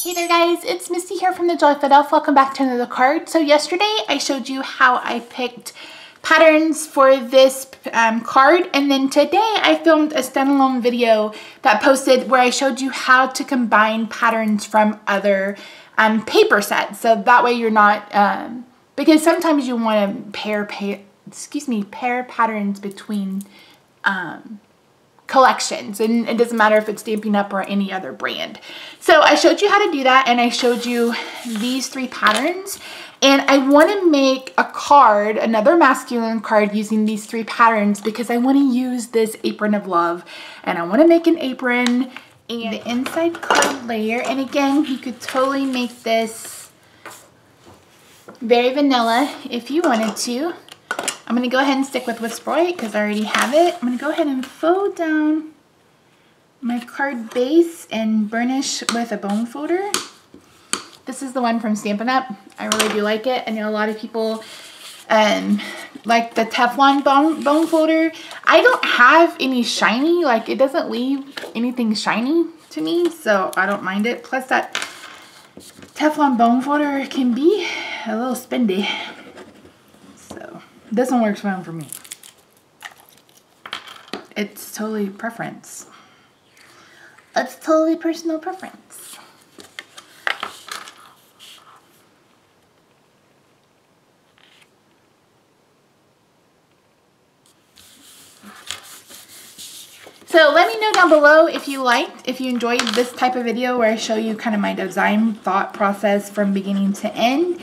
Hey there guys, it's Misty here from TheJollyFatElf. Welcome back to another card. So yesterday I showed you how I picked patterns for this card, and then today I filmed a standalone video that posted where I showed you how to combine patterns from other paper sets. So that way you're not, because sometimes you want to pair patterns between collections, and it doesn't matter if it's Stampin' Up or any other brand. So I showed you how to do that, and I showed you these three patterns, and I want to make a card, another masculine card using these three patterns because I want to use this Apron of Love, and I want to make an apron and the inside card layer. And again, you could totally make this very vanilla if you wanted to. I'm going to go ahead and stick with Whisper White because I already have it. I'm going to go ahead and fold down my card base and burnish with a bone folder. This is the one from Stampin' Up. I really do like it. I know a lot of people like the Teflon bone folder. I don't have any shiny, like it doesn't leave anything shiny to me, so I don't mind it. Plus that Teflon bone folder can be a little spendy. This one works fine for me. It's totally preference. It's totally personal preference. So let me know down below if you enjoyed this type of video where I show you kind of my design thought process from beginning to end.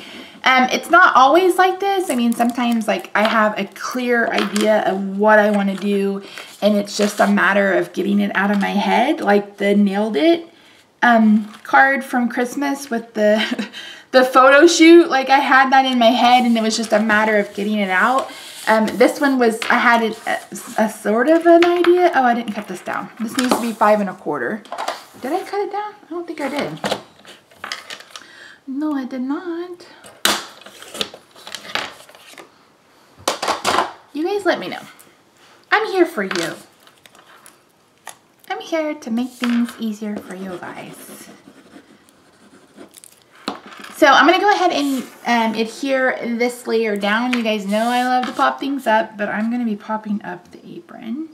It's not always like this. I mean, sometimes like I have a clear idea of what I want to do, and it's just a matter of getting it out of my head, like the Nailed It card from Christmas with the photo shoot. Like I had that in my head, and it was just a matter of getting it out. This one was, I had a sort of an idea. Oh, I didn't cut this down. This needs to be 5 1/4. Did I cut it down? I don't think I did. No, I did not. You guys let me know. I'm here for you. I'm here to make things easier for you guys. So I'm going to go ahead and adhere this layer down. You guys know I love to pop things up, but I'm going to be popping up the apron.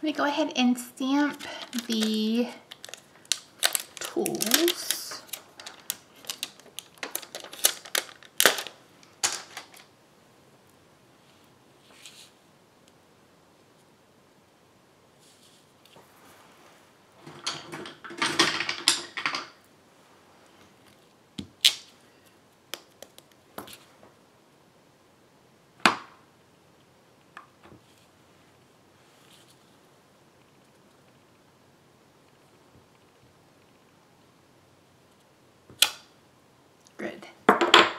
Let me go ahead and stamp the tools. Good.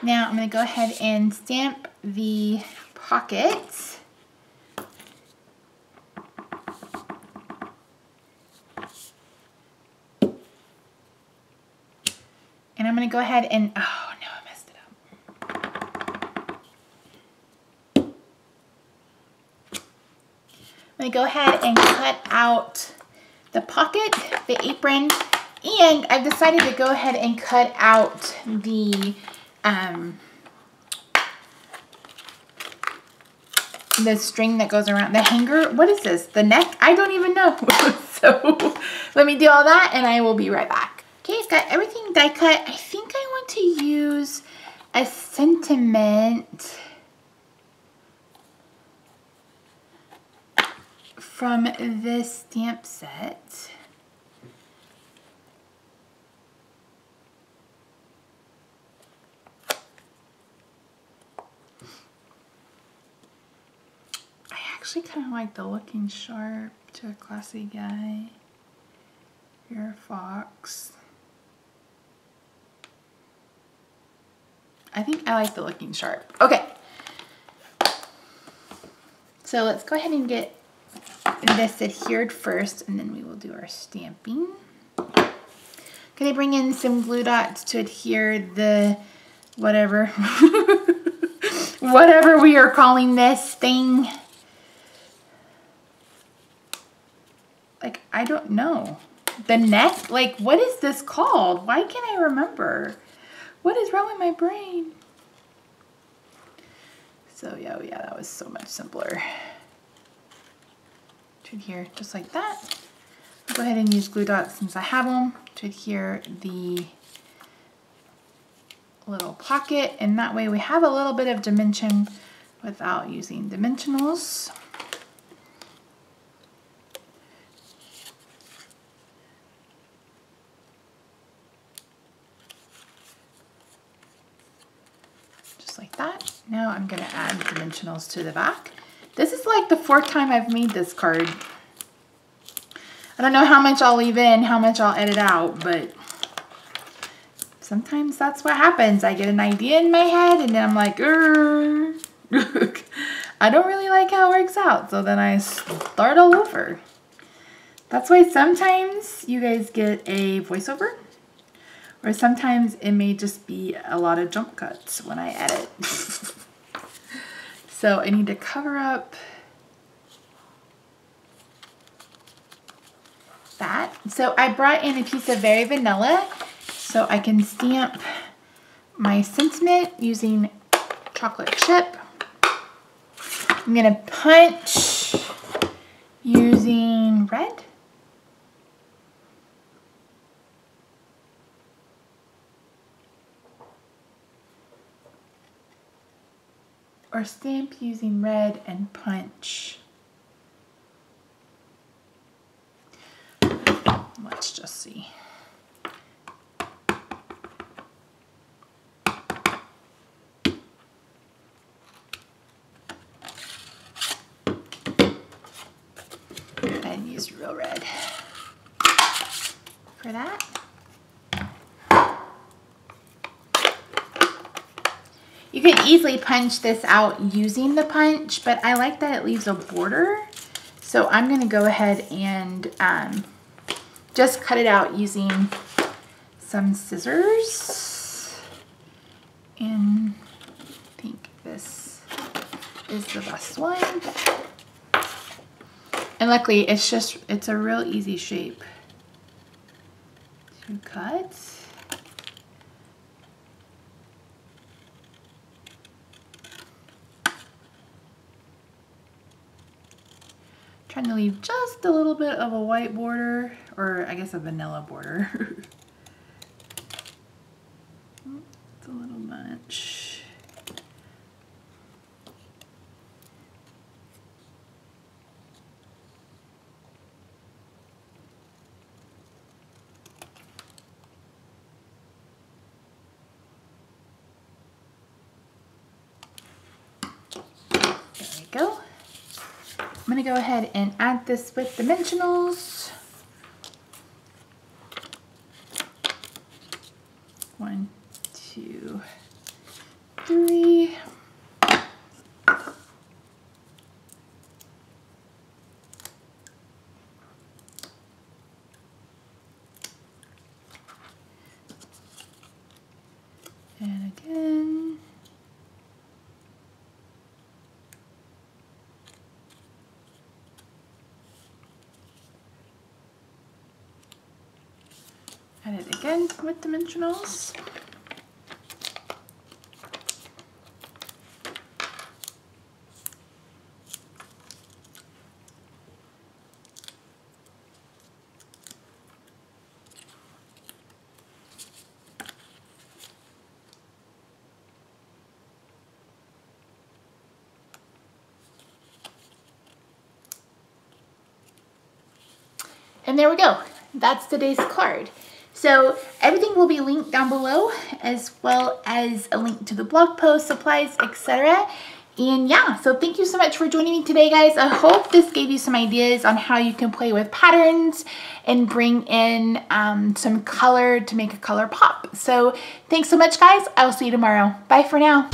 Now I'm going to go ahead and stamp the pockets. And I'm going to go ahead and, oh no, I messed it up. I'm going to go ahead and cut out the pocket, the apron, and I've decided to go ahead and cut out the string that goes around the hanger. What is this? The neck? I don't even know. So let me do all that and I will be right back. Okay, I've got everything die cut. I think I want to use a sentiment from this stamp set. actually kind of like the Looking Sharp to a Classy Guy. You're a Fox. I think I like the Looking Sharp. Okay. So let's go ahead and get this adhered first, and then we will do our stamping. Can I bring in some glue dots to adhere the whatever, whatever we are calling this thing? Like, I don't know. The neck, like, what is this called? Why can't I remember? What is wrong with my brain? So yeah, that was so much simpler. To adhere just like that. I'll go ahead and use glue dots since I have them to adhere the little pocket, and that way we have a little bit of dimension without using dimensionals. Just like that. Now I'm going to add dimensionals to the back. This is like the 4th time I've made this card. I don't know how much I'll leave in, how much I'll edit out, but sometimes that's what happens. I get an idea in my head and then I'm like, I don't really like how it works out. So then I start all over. That's why sometimes you guys get a voiceover, or sometimes it may just be a lot of jump cuts when I edit. So I need to cover up that. So I brought in a piece of Very Vanilla so I can stamp my sentiment using chocolate chip. I'm gonna punch using red. Or stamp using red and punch. Let's just see. And use real red for that. You can easily punch this out using the punch, but I like that it leaves a border. So I'm going to go ahead and just cut it out using some scissors. And I think this is the best one. And luckily it's a real easy shape to cut. Trying to leave just a little bit of a white border, or I guess a vanilla border. It's a little much. There we go. I'm going to go ahead and add this with dimensionals. 1, 2, 3. And again. Add it again with dimensionals. And there we go. That's today's card. So everything will be linked down below, as well as a link to the blog post, supplies, etc. And yeah, so thank you so much for joining me today, guys. I hope this gave you some ideas on how you can play with patterns and bring in some color to make a color pop. So thanks so much, guys. I will see you tomorrow. Bye for now.